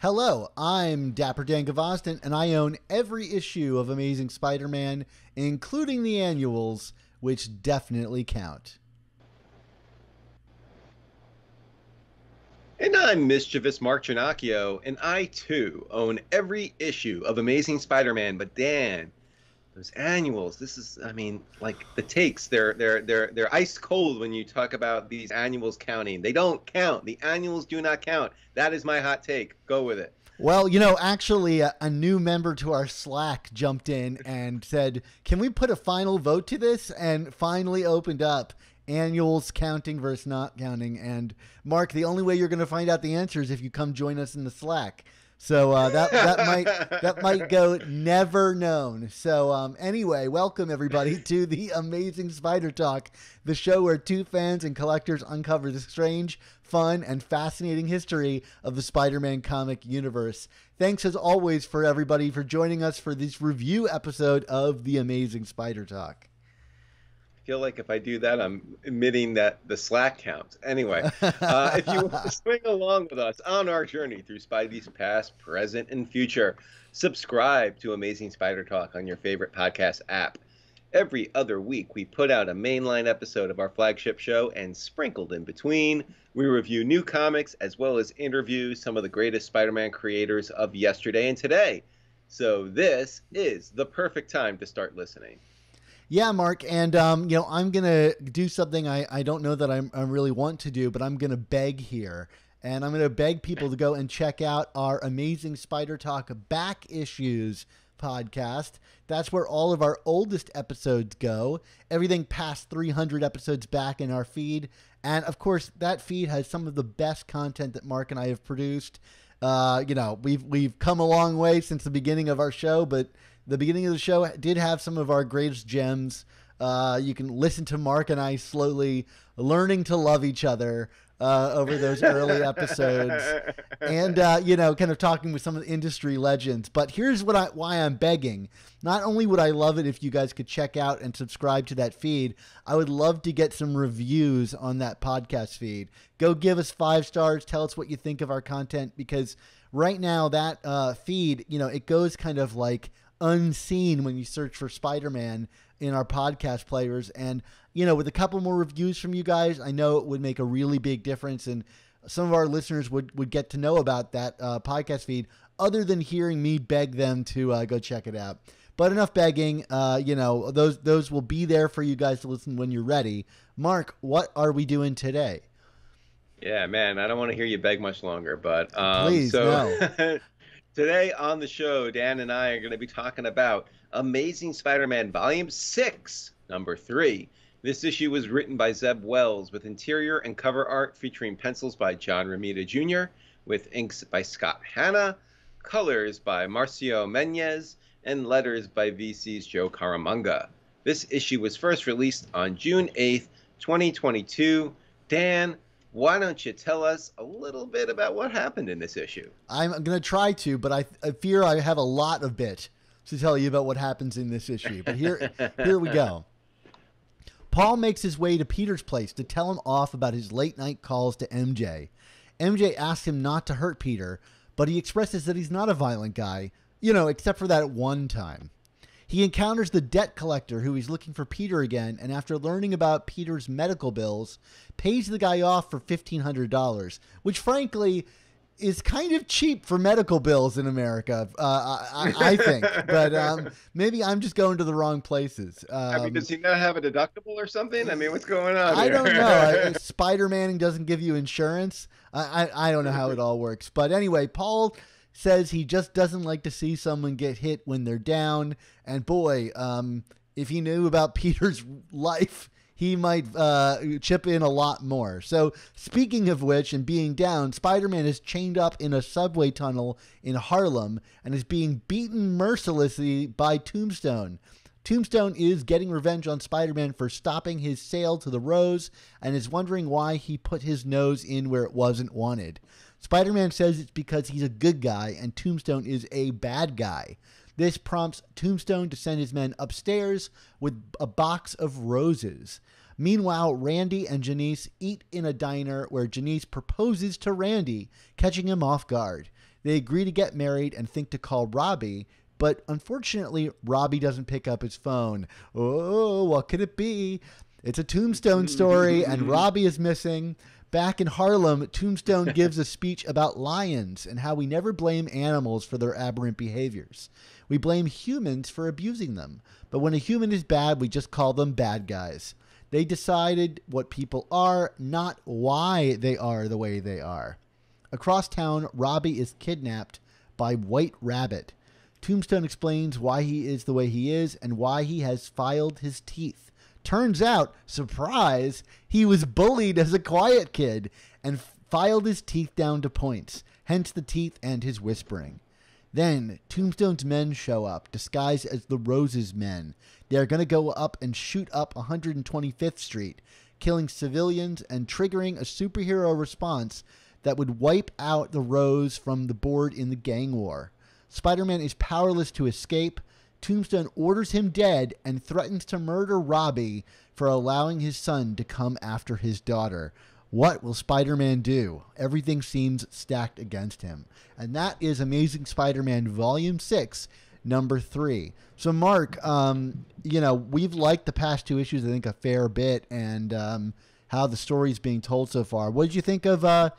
Hello, I'm Dapper Dan Gavoston, and I own every issue of Amazing Spider-Man, including the annuals, which definitely count. And I'm mischievous Mark Giannacchio, and I too own every issue of Amazing Spider-Man. But Dan, those annuals, like the takes, they're ice cold when you talk about these annuals counting. They don't count. The annuals do not count. That is my hot take. Go with it. Well, actually, a new member to our Slack jumped in and said, can we put a final vote to this? And finally opened up annuals counting versus not counting. And Mark, the only way you're going to find out the answer is if you come join us in the Slack. So that might go never known. So anyway, welcome everybody to the Amazing Spider Talk, the show where two fans and collectors uncover the strange, fun, and fascinating history of the Spider-Man comic universe. Thanks as always for everybody for joining us for this review episode of the Amazing Spider Talk. I feel like if I do that, I'm admitting that the Slack counts. Anyway, if you want to swing along with us on our journey through Spidey's past, present, and future, subscribe to Amazing Spider Talk on your favorite podcast app. Every other week, we put out a mainline episode of our flagship show, and sprinkled in between, we review new comics as well as interview some of the greatest Spider-Man creators of yesterday and today. So this is the perfect time to start listening. Yeah, Mark, and I'm going to do something I don't know that I really want to do, but I'm going to beg here. And I'm going to beg people to go and check out our Amazing Spider Talk Back Issues podcast. That's where all of our oldest episodes go. Everything past 300 episodes back in our feed. And, of course, that feed has some of the best content that Mark and I have produced. We've come a long way since the beginning of our show, but the beginning of the show did have some of our greatest gems. You can listen to Mark and I slowly learning to love each other over those early episodes, and kind of talking with some of the industry legends. But here's why I'm begging. Not only would I love it if you guys could check out and subscribe to that feed, I would love to get some reviews on that podcast feed. Go give us 5 stars. Tell us what you think of our content, because right now that feed, it goes kind of like unseen when you search for Spider-Man in our podcast players. And, with a couple more reviews from you guys, I know it would make a really big difference. And some of our listeners would get to know about that podcast feed other than hearing me beg them to go check it out. But enough begging, those will be there for you guys to listen when you're ready. Mark, what are we doing today? Yeah, man, I don't want to hear you beg much longer, but please, no. Today on the show, Dan and I are going to be talking about Amazing Spider-Man Volume 6, Number 3. This issue was written by Zeb Wells with interior and cover art featuring pencils by John Romita Jr., with inks by Scott Hanna, colors by Marcio Menyz, and letters by VC's Joe Caramagna. This issue was first released on June 8th, 2022. Dan, why don't you tell us a little bit about what happened in this issue? I'm going to try to, but I fear I have a lot of bit to tell you about what happens in this issue. But here we go. Paul makes his way to Peter's place to tell him off about his late-night calls to MJ. MJ asks him not to hurt Peter, but he expresses that he's not a violent guy, except for that one time. He encounters the debt collector who is looking for Peter again, and after learning about Peter's medical bills, pays the guy off for $1,500, which frankly is kind of cheap for medical bills in America, I think. But maybe I'm just going to the wrong places. Does he not have a deductible or something? What's going on I here? don't know. Spider-Man doesn't give you insurance. I don't know how it all works. But anyway, Paul says he just doesn't like to see someone get hit when they're down. And boy, if he knew about Peter's life, he might chip in a lot more. So speaking of which, and being down, Spider-Man is chained up in a subway tunnel in Harlem and is being beaten mercilessly by Tombstone. Tombstone is getting revenge on Spider-Man for stopping his sale to the Rose and is wondering why he put his nose in where it wasn't wanted. Spider-Man says it's because he's a good guy and Tombstone is a bad guy. This prompts Tombstone to send his men upstairs with a box of roses. Meanwhile, Randy and Janice eat in a diner where Janice proposes to Randy, catching him off guard. They agree to get married and think to call Robbie, but unfortunately, Robbie doesn't pick up his phone. Oh, what could it be? It's a Tombstone story, and Robbie is missing. Back in Harlem, Tombstone gives a speech about lions and how we never blame animals for their aberrant behaviors. We blame humans for abusing them. But when a human is bad, we just call them bad guys. They decided what people are, not why they are the way they are. Across town, Robbie is kidnapped by White Rabbit. Tombstone explains why he is the way he is and why he has filed his teeth. Turns out, surprise, he was bullied as a quiet kid and filed his teeth down to points, hence the teeth and his whispering. Then, Tombstone's men show up, disguised as the Roses Men. They are going to go up and shoot up 125th Street, killing civilians and triggering a superhero response that would wipe out the Rose from the board in the gang war. Spider-Man is powerless to escape. Tombstone orders him dead and threatens to murder Robbie for allowing his son to come after his daughter. What will Spider-Man do? Everything seems stacked against him. And that is Amazing Spider-Man Volume 6, number 3. So, Mark, we've liked the past 2 issues, I think, a fair bit, and how the story's being told so far. What did you think of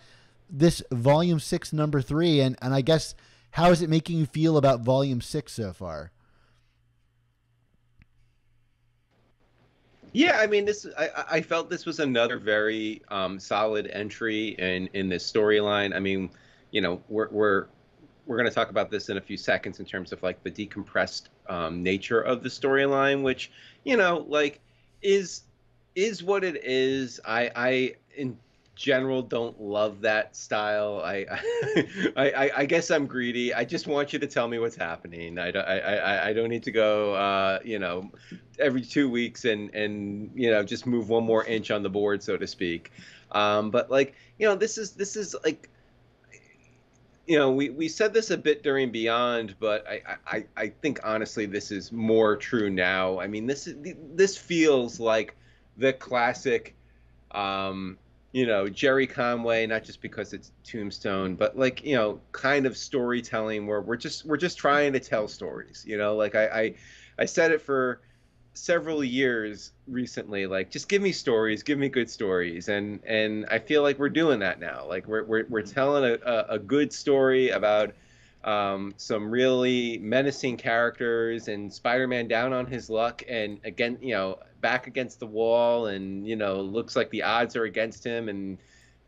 this Volume 6, number 3? And I guess, how is it making you feel about Volume 6 so far? Yeah, I mean, I felt this was another very solid entry in this storyline. I mean, we're going to talk about this in a few seconds in terms of like the decompressed nature of the storyline, which is what it is. I in general don't love that style. I guess I'm greedy. I just want you to tell me what's happening. I don't need to go every 2 weeks and just move one more inch on the board, so to speak. But this is like, we said this a bit during Beyond, but I think honestly this is more true now. I mean, this feels like the classic Jerry Conway, not just because it's Tombstone, but kind of storytelling where we're just trying to tell stories. I said it for several years recently, just give me stories, give me good stories, and I feel like we're doing that now. We're telling a good story about some really menacing characters and Spider-Man down on his luck and again, back against the wall, and looks like the odds are against him, and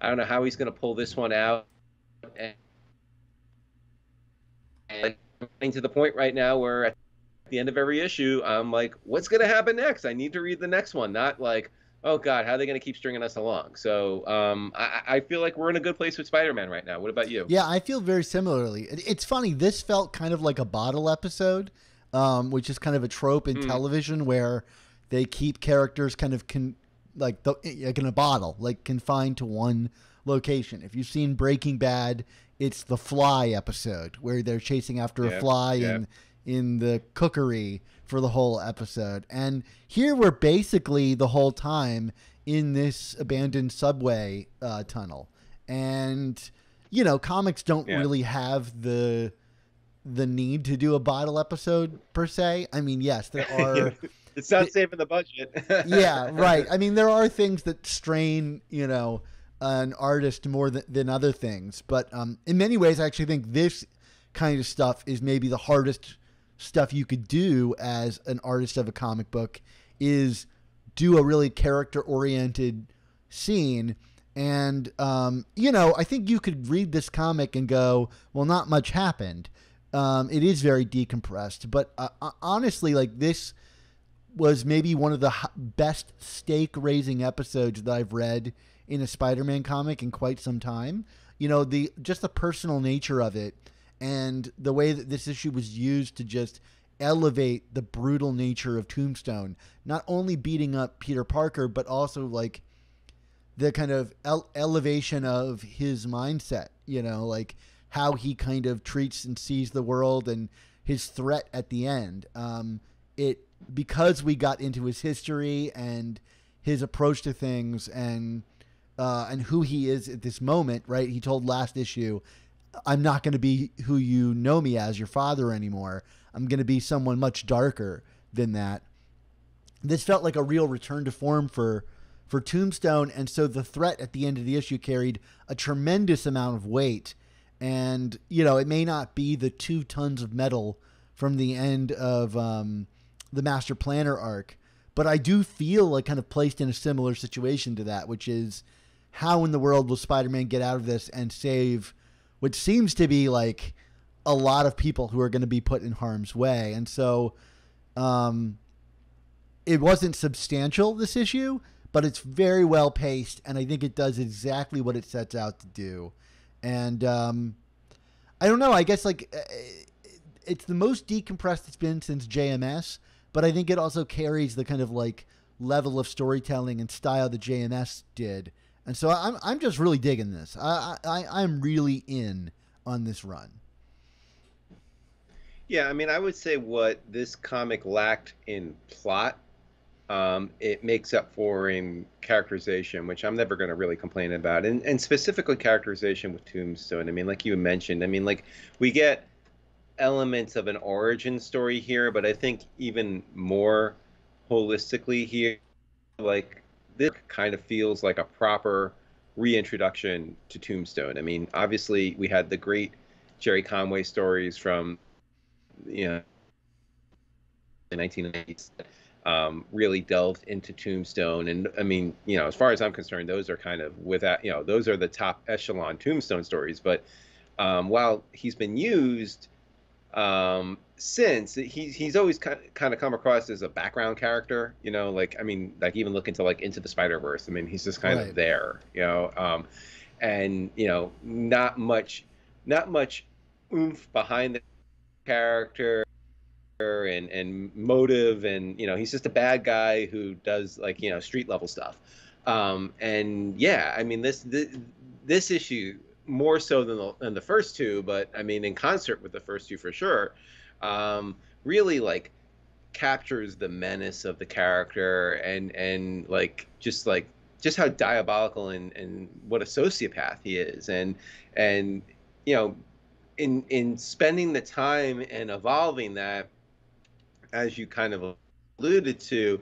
I don't know how he's going to pull this one out. And to the point right now where at the end of every issue, I'm like, what's going to happen next? I need to read the next one, not like, oh God, how are they going to keep stringing us along? So I feel like we're in a good place with Spider-Man right now. What about you? Yeah, I feel very similarly. It's funny. This felt kind of like a bottle episode, which is kind of a trope in television where they keep characters kind of like in a bottle, like confined to one location. If you've seen Breaking Bad, it's the Fly episode where they're chasing after a fly in the cookery for the whole episode. And here we're basically the whole time in this abandoned subway tunnel. And, comics don't really have the need to do a bottle episode per se. I mean, yes, there are... It's not saving the budget. Yeah, right. I mean, there are things that strain, an artist more than other things. But in many ways, I actually think this kind of stuff is maybe the hardest stuff you could do as an artist of a comic book, is do a really character-oriented scene. And, I think you could read this comic and go, well, not much happened. It is very decompressed. But honestly, this was maybe one of the best stake-raising episodes that I've read in a Spider-Man comic in quite some time. Just the personal nature of it and the way that this issue was used to just elevate the brutal nature of Tombstone, not only beating up Peter Parker, but also the kind of elevation of his mindset, how he kind of treats and sees the world and his threat at the end. Because we got into his history and his approach to things and who he is at this moment, right? He told last issue, I'm not going to be who you know me as, your father, anymore. I'm going to be someone much darker than that. This felt like a real return to form for Tombstone, and so the threat at the end of the issue carried a tremendous amount of weight. And, you know, it may not be the 2 tons of metal from the end of the Master Planner arc, but I do feel like kind of placed in a similar situation to that, which is how in the world will Spider-Man get out of this and save what seems to be like a lot of people who are going to be put in harm's way. And so it wasn't substantial, this issue, but it's very well paced, and I think it does exactly what it sets out to do. And I don't know, I guess like it's the most decompressed it's been since JMS, but I think it also carries the kind of like level of storytelling and style that JMS did. And so I'm just really digging this. I'm really in on this run. Yeah, I mean, I would say what this comic lacked in plot, it makes up for in characterization, which I'm never going to really complain about. And specifically characterization with Tombstone. I mean, like you mentioned, I mean, like we get elements of an origin story here, but I think even more holistically here, like this kind of feels like a proper reintroduction to Tombstone. I mean, obviously we had the great Jerry Conway stories from, you know, the 1990s, really delved into Tombstone. And I mean, you know, as far as I'm concerned, those are kind of without, you know, those are the top echelon Tombstone stories. But while he's been used since, he's always kind of come across as a background character, you know, like, I mean, like even look into like Into the Spider-Verse. I mean, he's just kind of there, you know, and, you know, not much oomph behind the character and motive, and, you know, he's just a bad guy who does, like, you know, street level stuff. And yeah, I mean, this issue, more so than the first two, but I mean, in concert with the first two for sure, really like captures the menace of the character and like just how diabolical and what a sociopath he is. And you know, in spending the time and evolving that, as you kind of alluded to,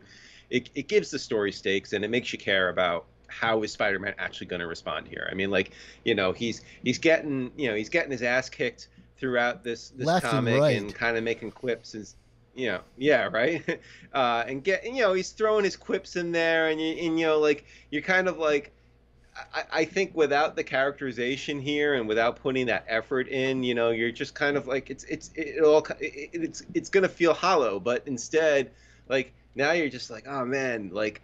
it gives the story stakes, and it makes you care about how is Spider-Man actually going to respond here. I mean, like, you know, he's getting his ass kicked throughout this comic, and kind of making quips, and, you know, yeah, right. And you know, he's throwing his quips in there, and you know, like, you're kind of like, I think without the characterization here and without putting that effort in, you know, you're just kind of like, it's gonna feel hollow. But instead, like, now you're just like, oh man, like,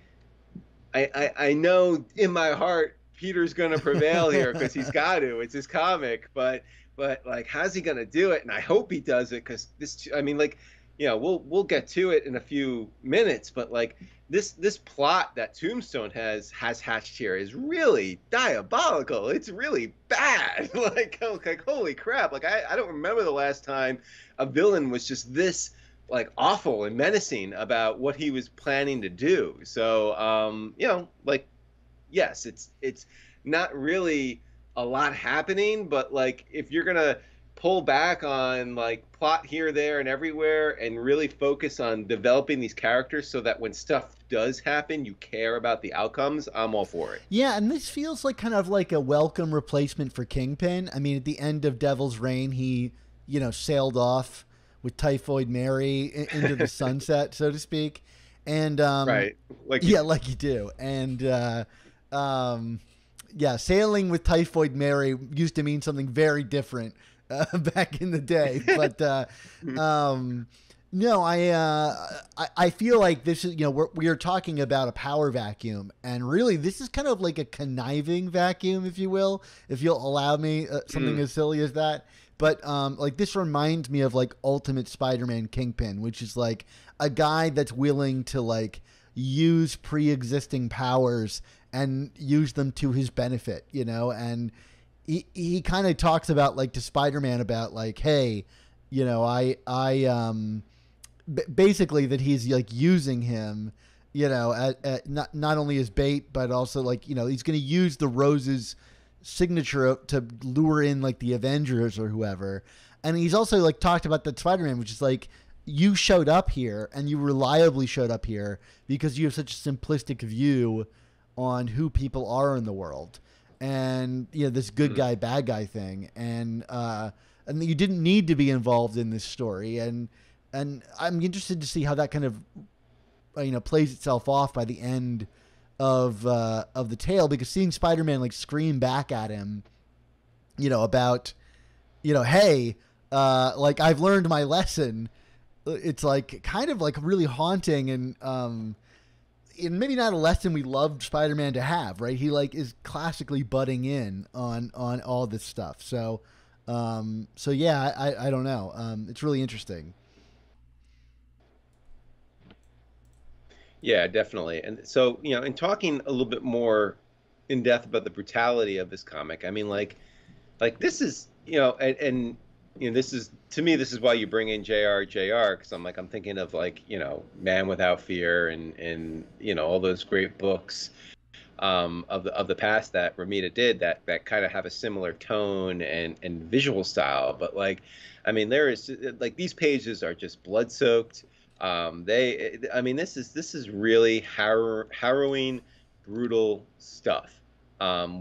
I know in my heart Peter's gonna prevail here because he's got to. It's his comic, but like, how's he gonna do it? And I hope he does it, because this, I mean, like, you know, we'll get to it in a few minutes, but like, this plot that Tombstone has hatched here is really diabolical. It's really bad. like holy crap! Like, I don't remember the last time a villain was just this like awful and menacing about what he was planning to do. So you know, like, yes, it's not really a lot happening, but like, if you're gonna pull back on like plot here, there, and everywhere, and really focus on developing these characters so that when stuff does happen, you care about the outcomes, I'm all for it. Yeah, and this feels like kind of like a welcome replacement for Kingpin. I mean, at the end of Devil's Reign, he, you know, sailed off with Typhoid Mary into the sunset, so to speak. And right, like like you do. And yeah, sailing with Typhoid Mary used to mean something very different back in the day. But no, I feel like this is, you know, we are talking about a power vacuum, and really this is kind of like a conniving vacuum, if you will, if you'll allow me something as silly as that. But like, this reminds me of like Ultimate Spider-Man Kingpin, which is like a guy that's willing to like use pre-existing powers and use them to his benefit, you know. And he kind of talks about, like, to Spider-Man about like, hey, you know, basically that he's like using him, you know, at not only as bait, but also like, you know, he's going to use the roses signature to lure in like the Avengers or whoever. And he's also like talked about the Spider-Man, which is like, you showed up here and you reliably showed up here because you have such a simplistic view on who people are in the world, and this good guy bad guy thing, and you didn't need to be involved in this story, and I'm interested to see how that kind of plays itself off by the end of the tale, because seeing Spider-Man like scream back at him about hey, like, I've learned my lesson. It's like kind of like really haunting, and maybe not a lesson we loved Spider-Man to have, right? He like is classically butting in on all this stuff. So yeah, I don't know. It's really interesting. Yeah, definitely. And so, in talking a little bit more in depth about the brutality of this comic, I mean, like this is, and this is, to me, this is why you bring in JR, because I'm thinking of, like, Man Without Fear, and all those great books of the past that Romita did, that kind of have a similar tone and visual style. But, like, I mean, there is, like, these pages are just blood soaked. I mean, this is really harrowing, brutal stuff,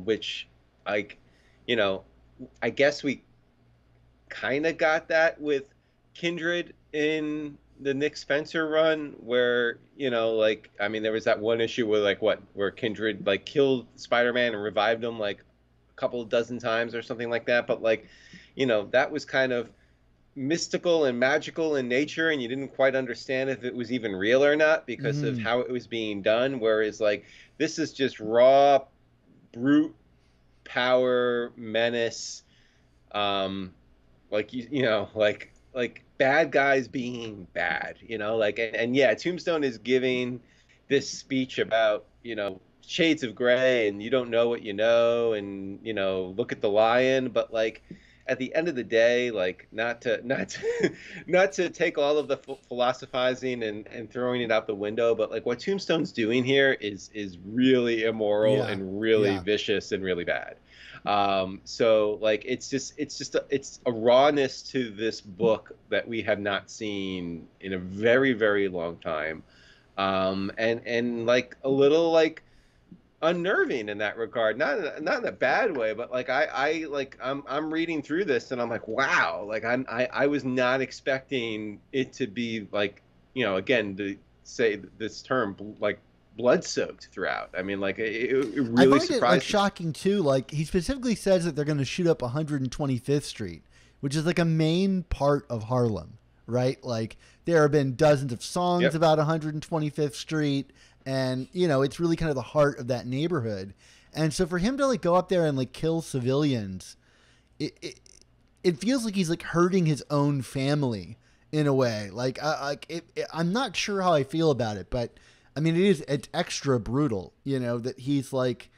which, like, I guess we kind of got that with Kindred in the Nick Spencer run, where, like, I mean, there was that one issue where, like, where Kindred, like, killed Spider-Man and revived him like a couple dozen times or something like that. But, like, that was kind of mystical and magical in nature, and you didn't quite understand if it was even real or not because of how it was being done. Whereas, like, this is just raw, brute power, menace, like, like bad guys being bad, like, and yeah, Tombstone is giving this speech about, shades of gray, and you don't know what you know, and, look at the lion. But, like, at the end of the day, like, not to take all of the philosophizing and throwing it out the window, but, like, what Tombstone's doing here is really immoral and really vicious and really bad. So, like, it's a rawness to this book that we have not seen in a very, very long time, and like a little, like, unnerving in that regard. Not in a bad way, but, like, I'm reading through this and I'm like, wow, like, I was not expecting it to be, like, again, to say this term, like, blood soaked throughout. I mean, like, it really I find it, like, surprised me. shocking too. Like, he specifically says that they're going to shoot up 125th Street, which is like a main part of Harlem, right? Like, there have been dozens of songs about 125th Street, and it's really kind of the heart of that neighborhood. And so for him to, like, go up there and, like, kill civilians, it feels like he's, like, hurting his own family in a way. Like, I'm not sure how I feel about it, but I mean, it's extra brutal, that he's like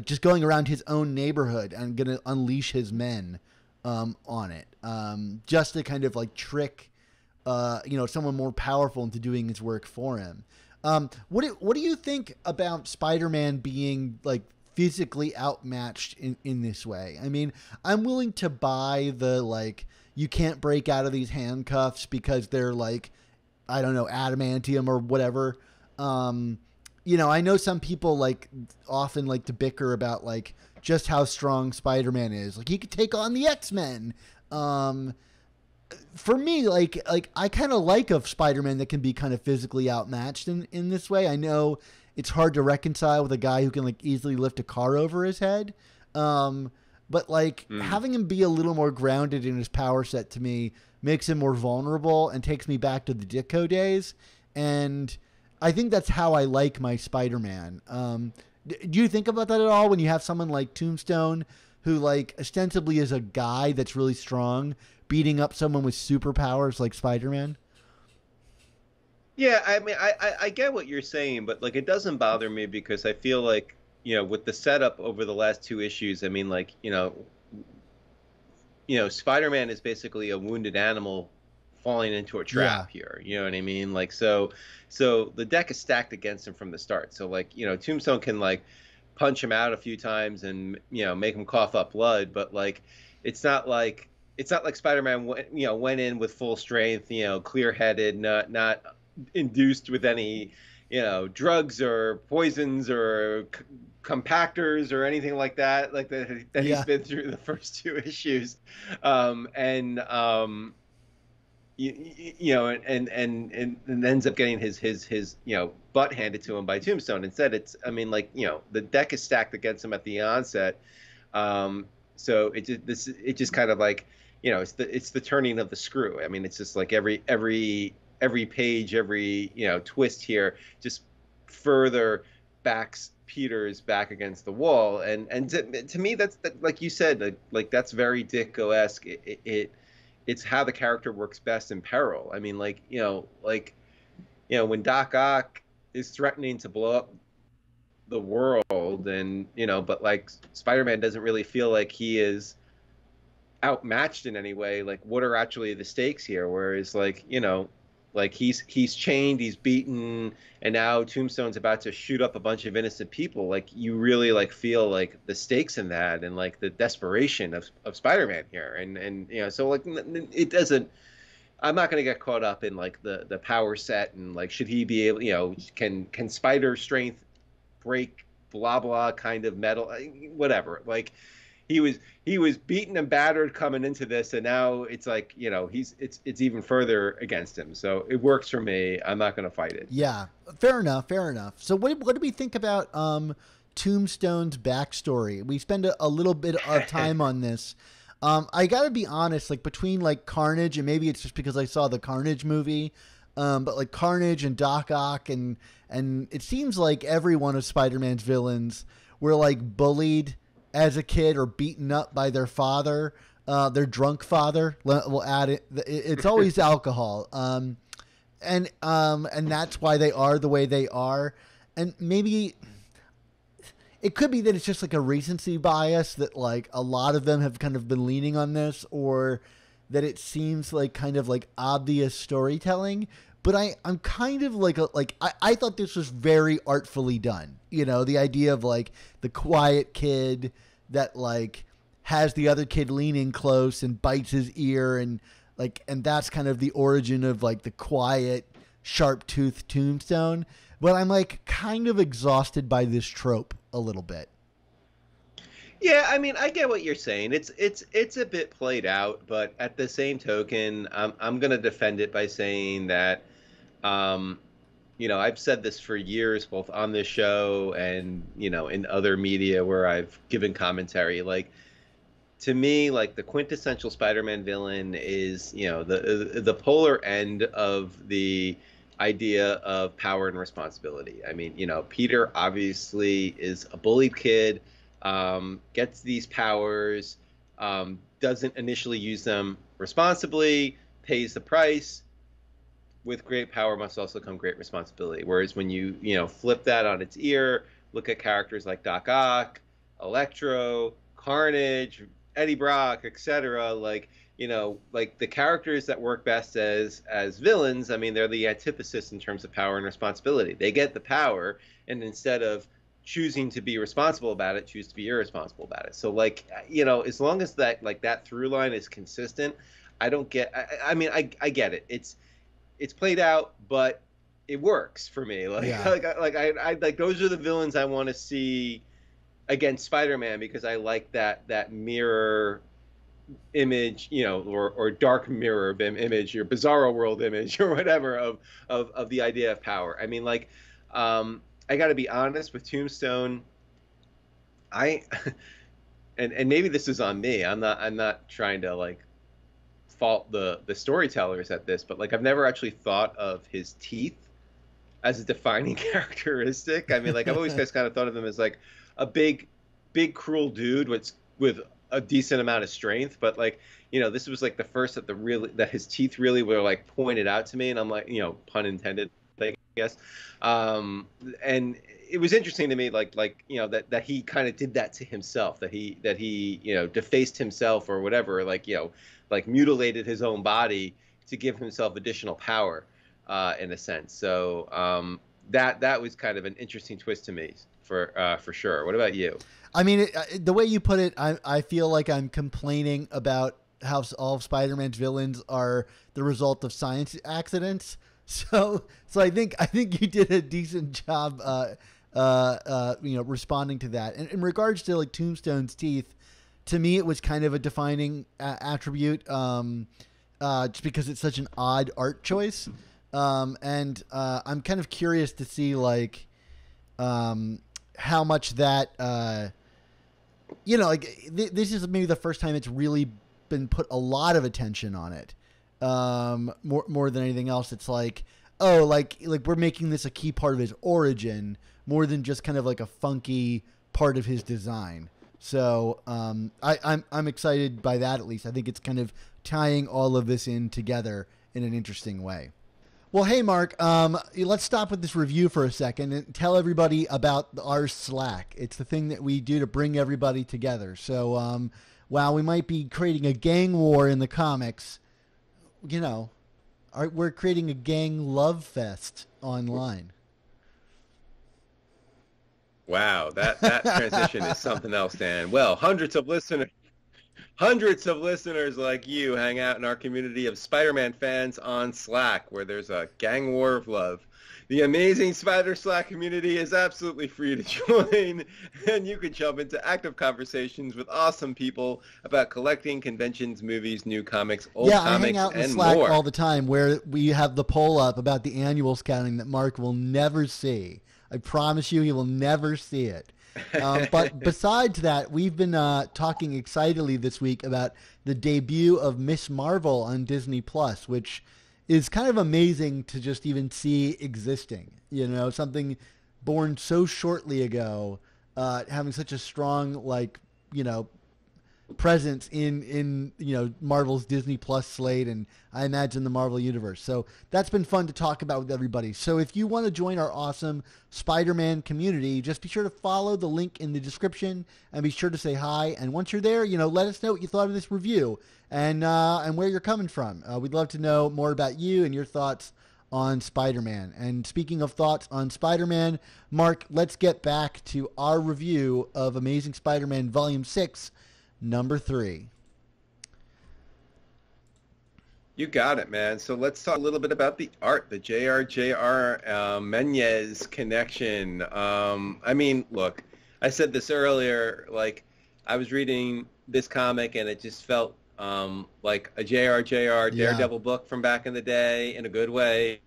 just going around his own neighborhood and gonna unleash his men on it, just to kind of, like, trick someone more powerful into doing his work for him. What do you think about Spider-Man being, like, physically outmatched in this way? I mean, I'm willing to buy the, like, you can't break out of these handcuffs because they're, like, I don't know, adamantium or whatever. I know some people, like, often like to bicker about, like, just how strong Spider-Man is. Like, he could take on the X-Men. For me, like I kind of like a Spider-Man that can be kind of physically outmatched in this way. I know it's hard to reconcile with a guy who can, like, easily lift a car over his head. But, like, having him be a little more grounded in his power set, to me, makes him more vulnerable and takes me back to the Ditko days. And I think that's how I like my Spider-Man. Do you think about that at all when you have someone like Tombstone, who, like, ostensibly is a guy that's really strong, beating up someone with superpowers like Spider-Man? Yeah, I mean, I get what you're saying, but, like, it doesn't bother me because I feel like, with the setup over the last two issues, I mean, like, Spider-Man is basically a wounded animal falling into a trap here. You know what I mean? Like, so the deck is stacked against him from the start. So, like, Tombstone can, like, punch him out a few times and make him cough up blood, but like it's not like Spider-Man went in with full strength, clear-headed, not induced with any drugs or poisons or compactors or anything like that, that he's been through the first two issues, and and ends up getting his butt handed to him by Tombstone. Instead, the deck is stacked against him at the onset. So it just kind of like it's the turning of the screw. I mean, it's just like every page, every twist here just further backs Peters back against the wall, and to me that's like you said, like that's very Ditko-esque. It's how the character works best in peril. I mean, when Doc Ock is threatening to blow up the world, and but like Spider-Man doesn't really feel like he is outmatched in any way. Like, what are actually the stakes here? Whereas like he's chained, he's beaten, and now Tombstone's about to shoot up a bunch of innocent people. Like, you really like feel like the stakes in that, and like the desperation of Spider-Man here, and so like it doesn't. I'm not going to get caught up in like the power set and like should he be able, can Spider strength break blah blah kind of metal, whatever. Like he was beaten and battered coming into this, and now it's like it's even further against him. So it works for me. I'm not going to fight it. Yeah, fair enough. So what do we think about Tombstone's backstory? We spend a little bit of time on this. I gotta be honest, like between like Carnage, and maybe it's just because I saw the Carnage movie, but like Carnage and Doc Ock and it seems like every one of Spider-Man's villains were like bullied as a kid or beaten up by their father, their drunk father. We'll add it. It's always alcohol. And that's why they are the way they are. And maybe it could be that it's just like a recency bias that like a lot of them have kind of been leaning on this, or that it seems like kind of like obvious storytelling. But I'm kind of like I thought this was very artfully done. The idea of like the quiet kid that like has the other kid leaning close and bites his ear, and that's kind of the origin of like the quiet, sharp-toothed Tombstone. But I'm like kind of exhausted by this trope a little bit. Yeah, I mean, I get what you're saying. It's a bit played out, but at the same token, I'm gonna defend it by saying that, I've said this for years, both on this show and in other media where I've given commentary. Like, to me, like the quintessential Spider-Man villain is the polar end of the idea of power and responsibility. I mean, Peter obviously is a bullied kid. Gets these powers, doesn't initially use them responsibly, pays the price. With great power must also come great responsibility. Whereas when you flip that on its ear, look at characters like Doc Ock, Electro, Carnage, Eddie Brock, etc. Like the characters that work best as villains. I mean, they're the antithesis in terms of power and responsibility. They get the power, and instead of choosing to be responsible about it, choose to be irresponsible about it. So like, as long as that through line is consistent, I don't get, I mean, I get it. It's played out, but it works for me. Like, yeah. I like, those are the villains I want to see against Spider-Man, because I like that mirror image, or dark mirror image, or bizarro world image, or whatever of the idea of power. I mean, like, I got to be honest with Tombstone. And maybe this is on me. I'm not trying to like fault the storytellers at this, but like I've never actually thought of his teeth as a defining characteristic. I mean, like I've always just kind of thought of him as like a big cruel dude with a decent amount of strength. But like, this was like the first that his teeth really were like pointed out to me, and I'm like, pun intended, I guess. And it was interesting to me, that he kind of did that to himself, that he defaced himself or whatever, like mutilated his own body to give himself additional power, in a sense. So that was kind of an interesting twist to me for sure. What about you? I mean, the way you put it, I feel like I'm complaining about how all of Spider-Man's villains are the result of science accidents. So I think you did a decent job, responding to that. And in regards to like Tombstone's teeth, to me, it was kind of a defining attribute, just because it's such an odd art choice. And I'm kind of curious to see like how much that, this is maybe the first time it's really been put a lot of attention on it. More than anything else, it's like, oh, like we're making this a key part of his origin more than just kind of like a funky part of his design. So I'm excited by that, at least. I think it's kind of tying all of this in together in an interesting way. Well, hey, Mark, let's stop with this review for a second and tell everybody about our Slack. It's the thing that we do to bring everybody together. So while we might be creating a gang war in the comics, we're creating a gang love fest online. Wow, that transition is something else, Dan. Well, hundreds of listeners like you hang out in our community of Spider-Man fans on Slack, where there's a gang war of love. The amazing Spider Slack community is absolutely free to join, and you can jump into active conversations with awesome people about collecting, conventions, movies, new comics, old comics, and more. Yeah, I hang out in Slack all the time, where we have the poll up about the annual scouting that Mark will never see. I promise you, he will never see it. But besides that, we've been talking excitedly this week about the debut of Miss Marvel on Disney Plus, which is kind of amazing to just even see existing. Something born so shortly ago, having such a strong presence in Marvel's Disney Plus slate, and I imagine the Marvel universe. So that's been fun to talk about with everybody. So if you want to join our awesome Spider-Man community, just be sure to follow the link in the description and be sure to say hi. And once you're there, let us know what you thought of this review and where you're coming from. We'd love to know more about you and your thoughts on Spider-Man. And speaking of thoughts on Spider-Man, Mark, let's get back to our review of Amazing Spider-Man Volume 6, Number 3. You got it, man. So let's talk a little bit about the art, the J.R. Menyz connection. Look, I said this earlier, I was reading this comic and it just felt like a J.R. Daredevil book from back in the day in a good way.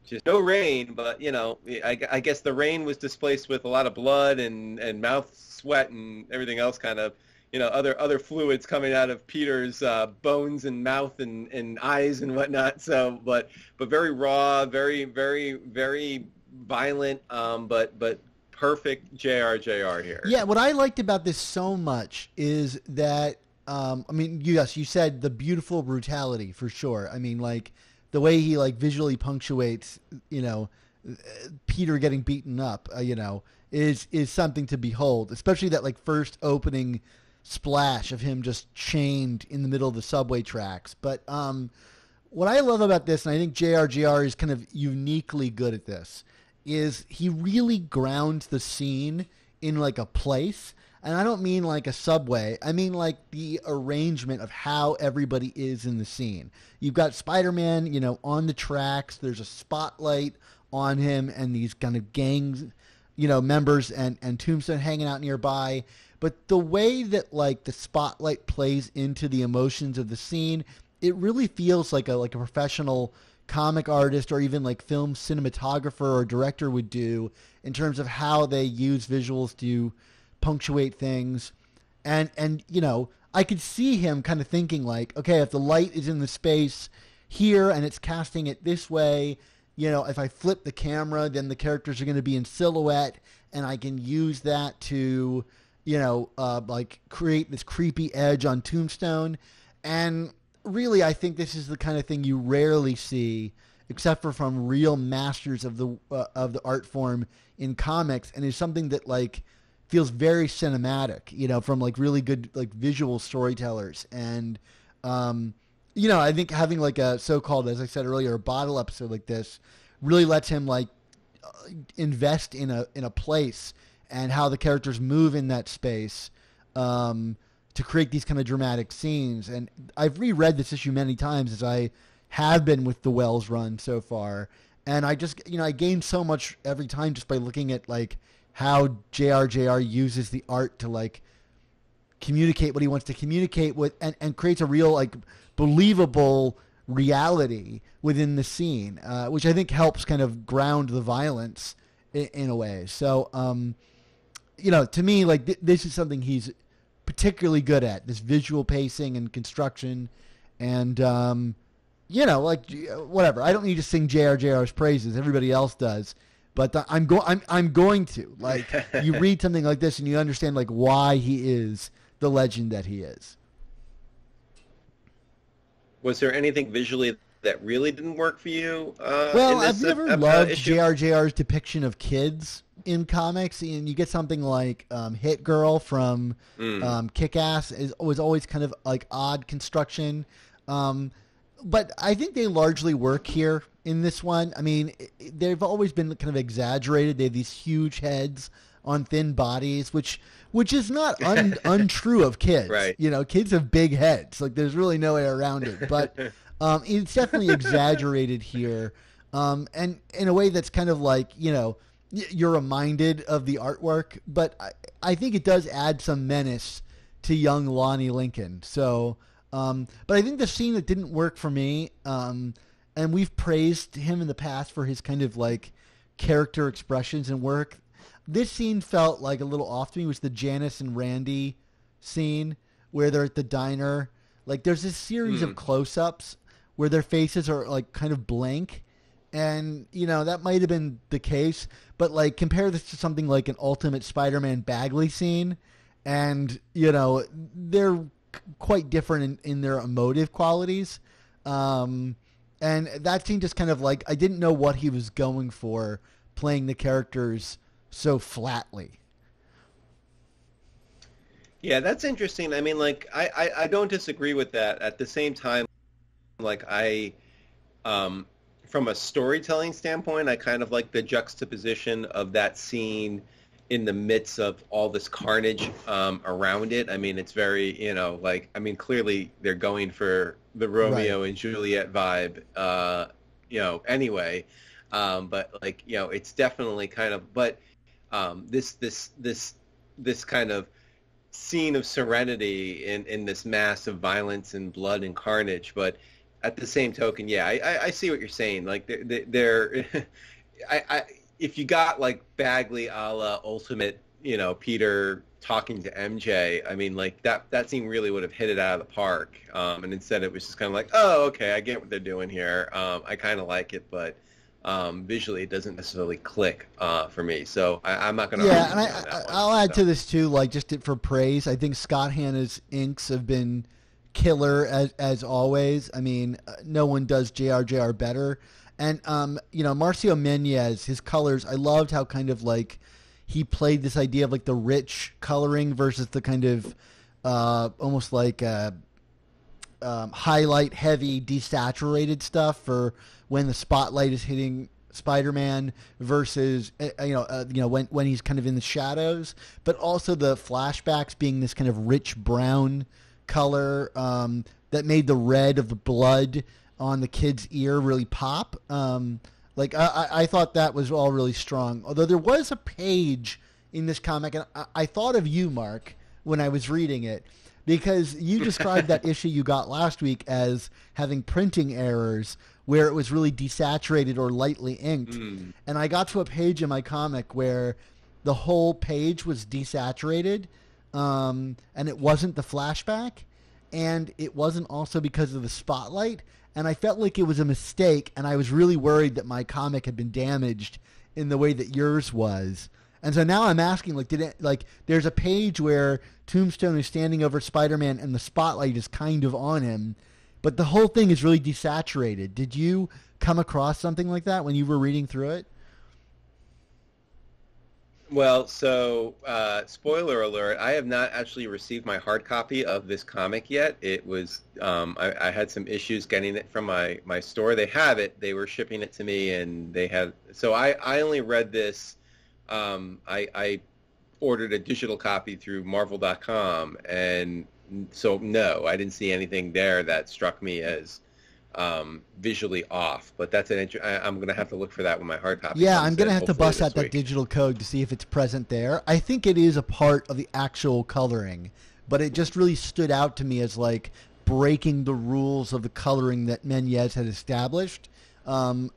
Just no rain, but I guess the rain was displaced with a lot of blood and mouth sweat and everything else, kind of other fluids coming out of Peter's bones and mouth and eyes and whatnot. So but very raw, very very very violent, but perfect J.R. here. Yeah, what I liked about this so much is that yes, you said the beautiful brutality for sure. The way he visually punctuates, Peter getting beaten up, is something to behold, especially that first opening splash of him just chained in the middle of the subway tracks. But what I love about this, and I think JR is kind of uniquely good at this, is he really grounds the scene in a place. And I don't mean a subway. I mean the arrangement of how everybody is in the scene. You've got Spider-Man, on the tracks. There's a spotlight on him and these kind of gangs, members and Tombstone hanging out nearby. But the way that the spotlight plays into the emotions of the scene, it really feels like a professional comic artist or even film cinematographer or director would do in terms of how they use visuals to punctuate things. And I could see him kind of thinking okay, if the light is in the space here and it's casting it this way, if I flip the camera, then the characters are going to be in silhouette and I can use that to, create this creepy edge on Tombstone. And really, I think this is the kind of thing you rarely see, except for from real masters of the art form in comics, and is something that feels very cinematic, from really good visual storytellers. And I think having a so-called, as I said earlier, a bottle episode like this really lets him invest in a place and how the characters move in that space to create these kind of dramatic scenes. And I've reread this issue many times, as I have been with the Wells run so far. And I just, I gained so much every time just by looking at like how JR uses the art to like communicate what he wants to communicate with, and creates a real like believable reality within the scene, which I think helps kind of ground the violence in a way. So, to me, like this is something he's particularly good at, this visual pacing and construction. And, like whatever. I don't need to sing JR's praises. Everybody else does. But I'm going to. Like, you read something like this and you understand like why he is the legend that he is. Was there anything visually that really didn't work for you? Well, I've never loved JR's depiction of kids in comics. And you get something like Hit Girl from Kick-Ass was always kind of like odd construction. But I think they largely work here in this one. I mean, they've always been kind of exaggerated. They have these huge heads on thin bodies, which is not untrue of kids. Right. Kids have big heads. Like, there's really no way around it. But it's definitely exaggerated here, and in a way that's kind of like, you're reminded of the artwork. But I think it does add some menace to young Lonnie Lincoln. So... but I think the scene that didn't work for me, and we've praised him in the past for his kind of like character expressions and work. This scene felt like a little off to me, was the Janice and Randy scene where they're at the diner. Like, there's this series of close-ups where their faces are like kind of blank, and that might have been the case, but like compare this to something like an Ultimate Spider-Man Bagley scene, and they're quite different in their emotive qualities. And that scene just kind of like, I didn't know what he was going for playing the characters so flatly. Yeah, that's interesting. I mean, like, I don't disagree with that. At the same time, like, from a storytelling standpoint, I kind of like the juxtaposition of that scene in the midst of all this carnage around it. I mean, it's very, clearly they're going for the Romeo and Juliet vibe, anyway. But like, it's definitely kind of, but this kind of scene of serenity in this mass of violence and blood and carnage. But at the same token, yeah, I see what you're saying. Like, they're if you got like Bagley a la Ultimate, Peter talking to MJ, I mean, like that scene really would have hit it out of the park. And instead it was just kind of like, oh, okay, I get what they're doing here. I kind of like it, but visually it doesn't necessarily click for me. So I'm not going to. Yeah, and I'll add to this too, like just for praise. I think Scott Hanna's inks have been killer as always. I mean, no one does JR better. And, Marcio Menyz, his colors, I loved how kind of like he played this idea of like the rich coloring versus the kind of almost like highlight heavy desaturated stuff for when the spotlight is hitting Spider-Man versus, when he's kind of in the shadows, but also the flashbacks being this kind of rich brown color that made the red of the blood on the kid's ear really pop. I thought that was all really strong. Although there was a page in this comic, and I thought of you, Mark, when I was reading it, because you described that issue you got last week as having printing errors where it was really desaturated or lightly inked. And I got to a page in my comic where the whole page was desaturated, and it wasn't the flashback, and it wasn't also because of the spotlight. And I felt like it was a mistake, and I was really worried that my comic had been damaged in the way that yours was. And so now I'm asking, there's a page where Tombstone is standing over Spider-Man and the spotlight is kind of on him, but the whole thing is really desaturated. Did you come across something like that when you were reading through it? Well, so spoiler alert, I have not actually received my hard copy of this comic yet. It was I had some issues getting it from my store. They have it. They were shipping it to me, and they have. So I only read this. I ordered a digital copy through Marvel.com, and so no, I didn't see anything there that struck me as visually off. But that's I'm going to have to look for that when my hard copy Yeah, comes I'm going to in, have to hopefully bust out this that week. digital code to see if it's present there. I think it is a part of the actual coloring, but it just really stood out to me as like breaking the rules of the coloring that Menyz had established. And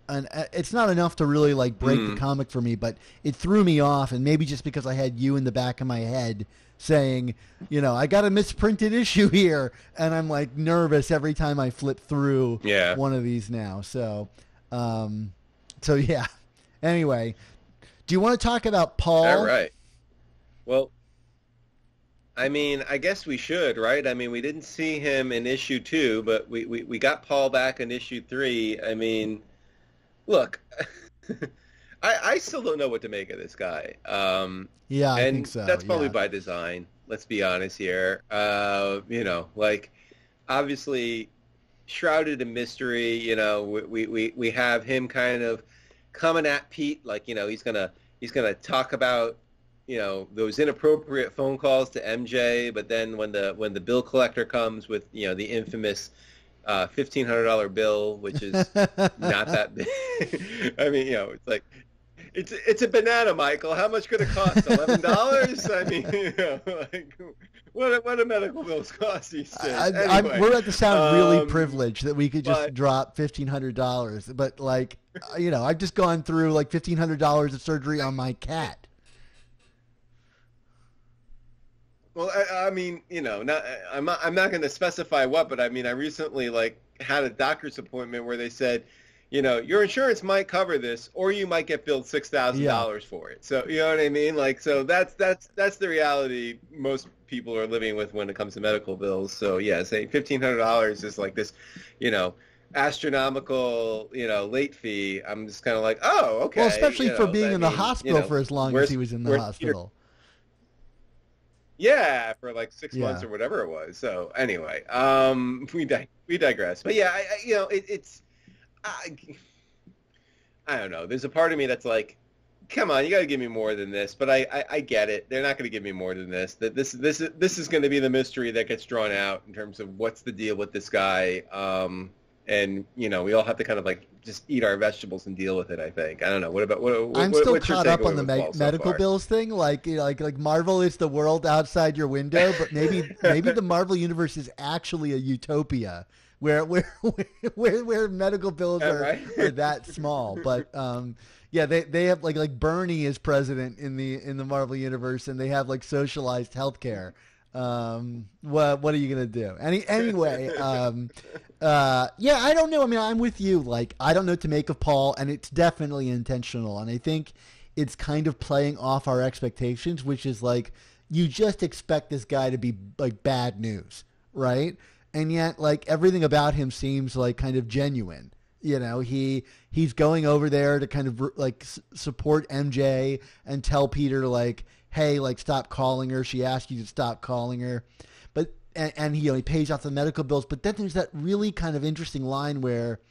it's not enough to really like break the comic for me, but it threw me off. And maybe just because I had you in the back of my head saying, I got a misprinted issue here, and I'm like nervous every time I flip through Yeah. one of these now. So yeah. Anyway, do you want to talk about Paul? All right. Well, I mean, I guess we should, right? I mean, we didn't see him in issue 2, but we got Paul back in issue 3. I mean, look, I still don't know what to make of this guy. Yeah, I and think so. that's probably yeah. by design. Let's be honest here. Like obviously shrouded in mystery. We have him kind of coming at Pete, like he's gonna talk about those inappropriate phone calls to MJ, but then when the bill collector comes with the infamous $1,500 bill, which is not that big. I mean, it's like it's a banana, Michael. How much could it cost? $11? I mean, like what do medical bills cost these days? Anyway, we're at the sound really privileged that we could just but drop $1,500, but like, I've just gone through like $1,500 of surgery on my cat. well, I mean, I'm not going to specify what, but I mean, I recently like had a doctor's appointment where they said, your insurance might cover this, or you might get billed $6,000 for it. So you know what I mean? Like, so that's the reality most people are living with when it comes to medical bills. So yeah, saying $1,500 is like this, astronomical, late fee. I'm just kind of like, oh, okay. Well, especially for being that in the means, hospital for as long as he was in the hospital. Yeah, for like 6 months Yeah. or whatever it was. So anyway, we digress. But yeah, it's I don't know. There's a part of me that's like, come on, you got to give me more than this. But I get it. They're not going to give me more than this. That this is going to be the mystery that gets drawn out in terms of what's the deal with this guy. And we all have to kind of like just eat our vegetables and deal with it. I think. I don't know. What about I'm still what's your caught up on takeaway the with Paul so medical far? bills thing. Like Marvel is the world outside your window, but maybe the Marvel universe is actually a utopia where medical bills Yeah, are, right? are that small. But yeah, they have like Bernie is president in the Marvel universe, and they have like socialized healthcare. What are you gonna do? Anyway, yeah, I don't know. I mean, I'm with you. Like, I don't know what to make of Paul, and it's definitely intentional. And I think it's kind of playing off our expectations, which is like, you just expect this guy to be like bad news, right? And yet, like, everything about him seems like kind of genuine. He's going over there to kind of like support MJ and tell Peter like, hey, like, stop calling her. She asked you to stop calling her. But and he pays off the medical bills. But then there's that really kind of interesting line where,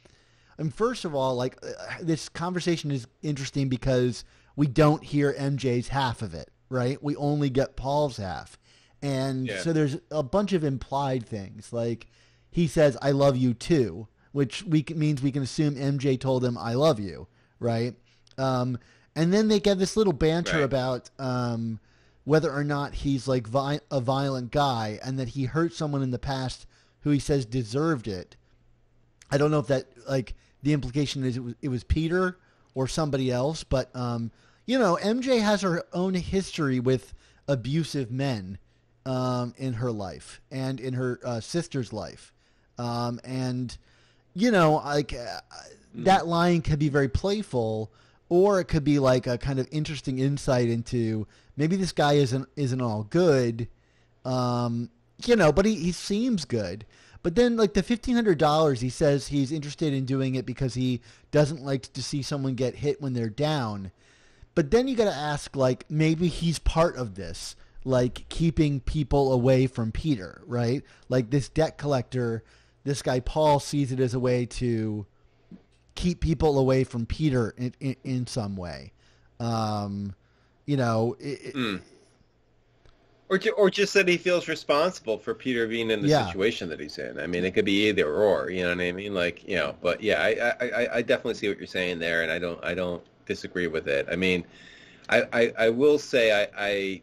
first of all, like, this conversation is interesting because we don't hear MJ's half of it, right? We only get Paul's half. And Yeah. so there's a bunch of implied things. Like, he says, I love you too, which means we can assume MJ told him, I love you, right? And then they get this little banter Right. about whether or not he's like a violent guy, and that he hurt someone in the past who he says deserved it. I don't know if that, like, the implication is it was Peter or somebody else, but MJ has her own history with abusive men in her life and in her sister's life, and that line could be very playful, or it could be like a kind of interesting insight into maybe this guy isn't all good, but he seems good. But then, like, the $1,500, he says he's interested in doing it because he doesn't like to see someone get hit when they're down. But then you got to ask, like, maybe he's part of this, like keeping people away from Peter, right? Like this debt collector, this guy Paul sees it as a way to keep people away from Peter in some way. You know, or just that he feels responsible for Peter being in the situation that he's in. I mean, it could be either or. You know what I mean? Like, you know, but yeah, I definitely see what you're saying there, and I don't disagree with it. I mean, I will say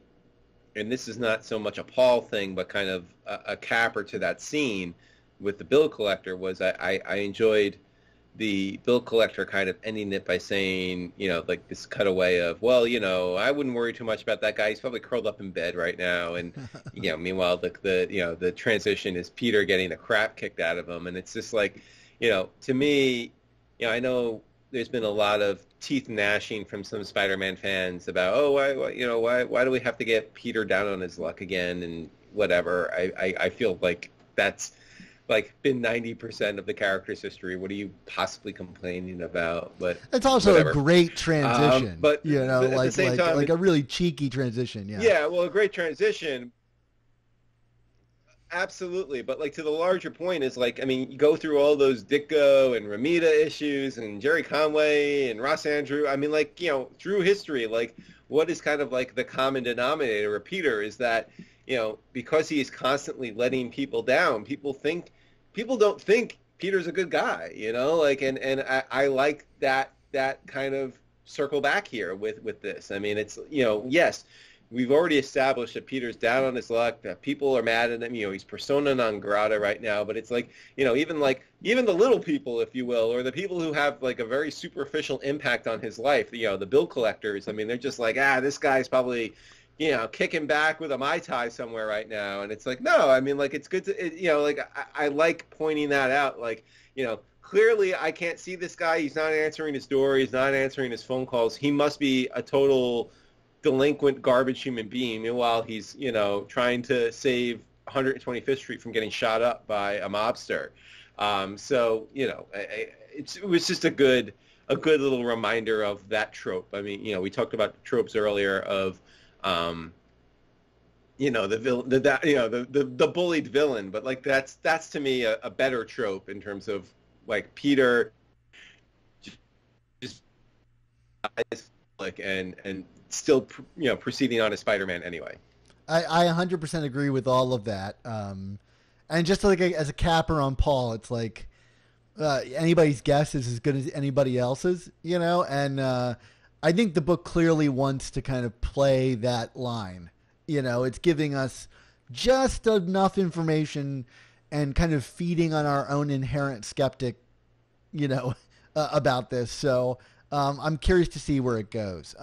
and this is not so much a Paul thing, but kind of a capper to that scene with the bill collector was I enjoyed the bill collector kind of ending it by saying, you know, like this cutaway of, well, you know, I wouldn't worry too much about that guy. He's probably curled up in bed right now. And, you know, meanwhile, the transition is Peter getting the crap kicked out of him. And it's just like, you know, to me, you know, I know there's been a lot of teeth gnashing from some Spider-Man fans about, oh, why do we have to get Peter down on his luck again and whatever. I feel like that's like been 90% of the character's history. What are you possibly complaining about? But it's also whatever. A great transition, but you know, at the same time, like a really cheeky transition. Yeah. Yeah. Well, a great transition. Absolutely. But like to the larger point is like, I mean, you go through all those Ditko and Romita issues and Jerry Conway and Ross Andrew. I mean, like, you know, through history, like what is kind of like the common denominator of Peter is that, you know, because he is constantly letting people down, people don't think Peter's a good guy, you know, like, and I like that kind of circle back here with this. I mean, it's, you know, yes, we've already established that Peter's down on his luck, that people are mad at him, you know, he's persona non grata right now, but it's like, you know, even the little people, if you will, or the people who have like a very superficial impact on his life, you know, the bill collectors, I mean, they're just like, this guy's probably, you know, kicking back with a Mai Tai somewhere right now. And it's like, no, I mean, like, it's good to, you know, like, I like pointing that out. Like, you know, clearly I can't see this guy. He's not answering his door. He's not answering his phone calls. He must be a total delinquent, garbage human being. Meanwhile, he's, you know, trying to save 125th Street from getting shot up by a mobster. So, you know, it was just a good little reminder of that trope. I mean, you know, we talked about tropes earlier of, you know, the bullied villain, but like that's to me a better trope in terms of like Peter just like and still you know proceeding on as Spider-Man anyway. I 100% agree with all of that. And just like as a capper on Paul, it's like anybody's guess is as good as anybody else's, you know, and I think the book clearly wants to kind of play that line. You know, it's giving us just enough information and kind of feeding on our own inherent skeptic, you know, about this. So I'm curious to see where it goes.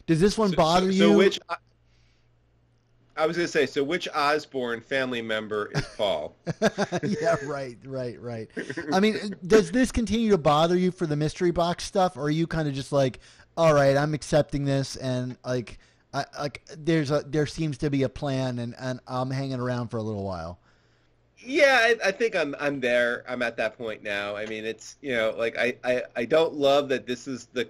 Does this one bother you? So which I was going to say, so which Osborn family member is Paul? Yeah, right. I mean, does this continue to bother you for the mystery box stuff, or are you kind of just like, all right, I'm accepting this, and like, there seems to be a plan, and I'm hanging around for a little while. Yeah, I think I'm there. I'm at that point now. I mean, it's, you know, like I don't love that this is the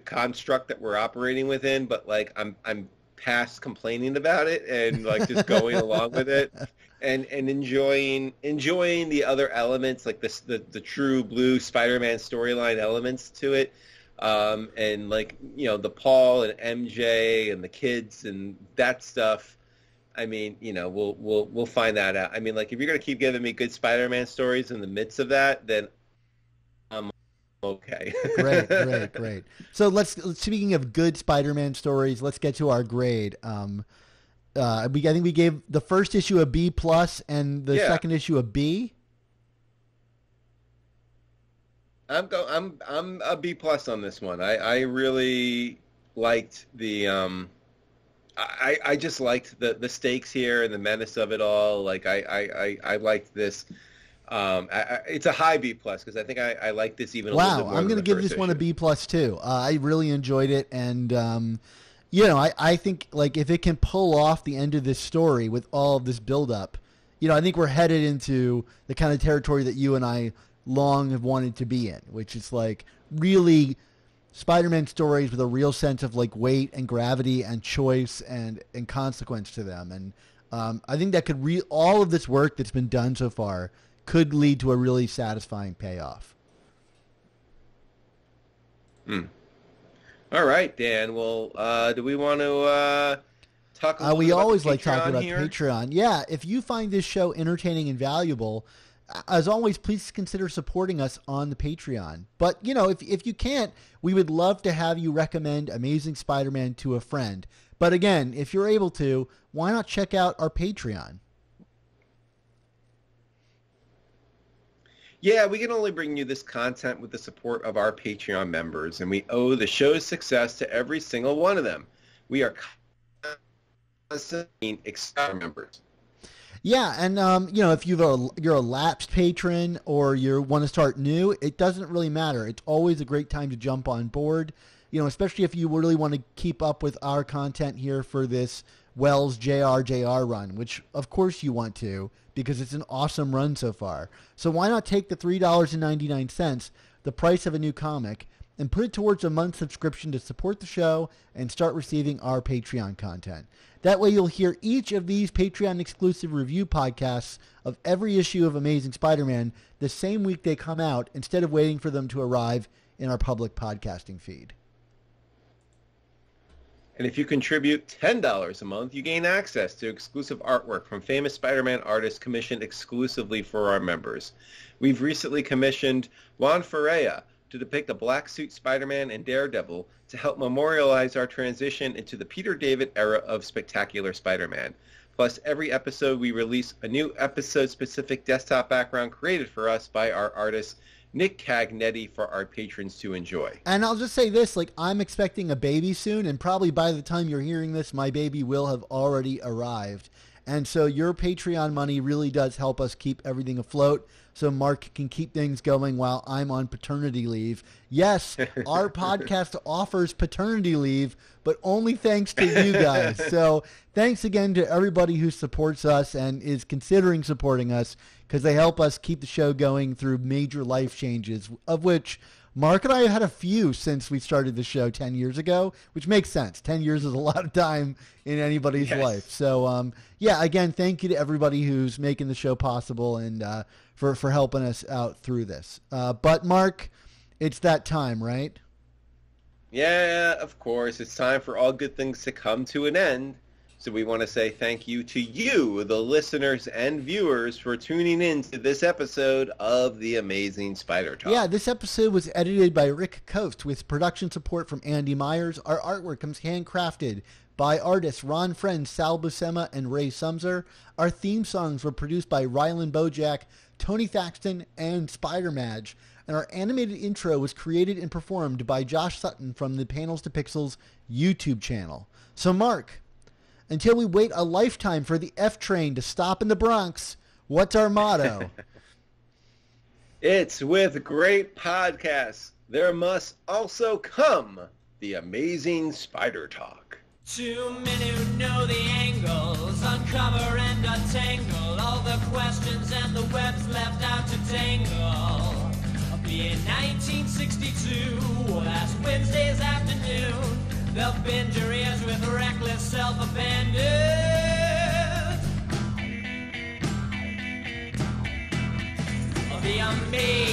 construct that we're operating within, but like I'm past complaining about it and like just going along with it and enjoying the other elements, like the true blue Spider-Man storyline elements to it. And like, you know, the Paul and MJ and the kids and that stuff. I mean, you know, we'll find that out. I mean, like, if you're going to keep giving me good Spider-Man stories in the midst of that, then I'm okay. Great. So speaking of good Spider-Man stories, let's get to our grade. I think we gave the first issue a B+ and the second issue a B. I'm a B+ on this one. I really liked the I just liked the stakes here and the menace of it all. Like I liked this. It's a high B+ because I think I like this even a little bit more. I'm going to give this one a B+ too. I really enjoyed it, and you know, I think like if it can pull off the end of this story with all of this buildup, you know, I think we're headed into the kind of territory that you and I long have wanted to be in, which is like really Spider-Man stories with a real sense of like weight and gravity and choice and consequence to them. And I think that could all of this work that's been done so far could lead to a really satisfying payoff. All right, Dan. Well, do we want to talk a little bit we about always the like talking about here? Patreon. Yeah, if you find this show entertaining and valuable, as always, please consider supporting us on the Patreon. But, you know, if you can't, we would love to have you recommend Amazing Spider-Man to a friend. But again, if you're able to, why not check out our Patreon? Yeah, we can only bring you this content with the support of our Patreon members, and we owe the show's success to every single one of them. We are constantly excited members. Yeah, and you know, if you're a lapsed patron or you want to start new, it doesn't really matter. It's always a great time to jump on board. You know, especially if you really want to keep up with our content here for this Wells JR run, which of course you want to because it's an awesome run so far. So why not take the $3.99, the price of a new comic, and put it towards a month subscription to support the show and start receiving our Patreon content. That way you'll hear each of these Patreon-exclusive review podcasts of every issue of Amazing Spider-Man the same week they come out instead of waiting for them to arrive in our public podcasting feed. And if you contribute $10 a month, you gain access to exclusive artwork from famous Spider-Man artists commissioned exclusively for our members. We've recently commissioned Juan Ferreira to depict a black suit Spider-Man and Daredevil to help memorialize our transition into the Peter David era of Spectacular Spider-Man. Plus, every episode we release a new episode-specific desktop background created for us by our artist Nick Cagnetti for our patrons to enjoy. And I'll just say this, like, I'm expecting a baby soon, and probably by the time you're hearing this, my baby will have already arrived. And so your Patreon money really does help us keep everything afloat so Mark can keep things going while I'm on paternity leave. Yes, our podcast offers paternity leave, but only thanks to you guys. So thanks again to everybody who supports us and is considering supporting us because they help us keep the show going through major life changes, of which Mark and I have had a few since we started the show 10 years ago, which makes sense. 10 years is a lot of time in anybody's life. So, yeah, again, thank you to everybody who's making the show possible and for helping us out through this. But, Mark, it's that time, right? Yeah, of course. It's time for all good things to come to an end. So we want to say thank you to you, the listeners and viewers, for tuning in to this episode of The Amazing Spider Talk. Yeah, this episode was edited by Rick Coast with production support from Andy Myers. Our artwork comes handcrafted by artists Ron Friend, Sal Buscema, and Ray Sumser. Our theme songs were produced by Rylan Bojack, Tony Thaxton, and Spider-Madge. And our animated intro was created and performed by Josh Sutton from the Panels to Pixels YouTube channel. So, Mark, until we wait a lifetime for the F train to stop in the Bronx, what's our motto? It's with great podcasts, there must also come the Amazing Spider Talk. Two men who know the angles, uncover and untangle all the questions and the webs left out to tangle. In 1962, that's Wednesday's afternoon, they'll bend your ears with reckless self-abandon. The amazing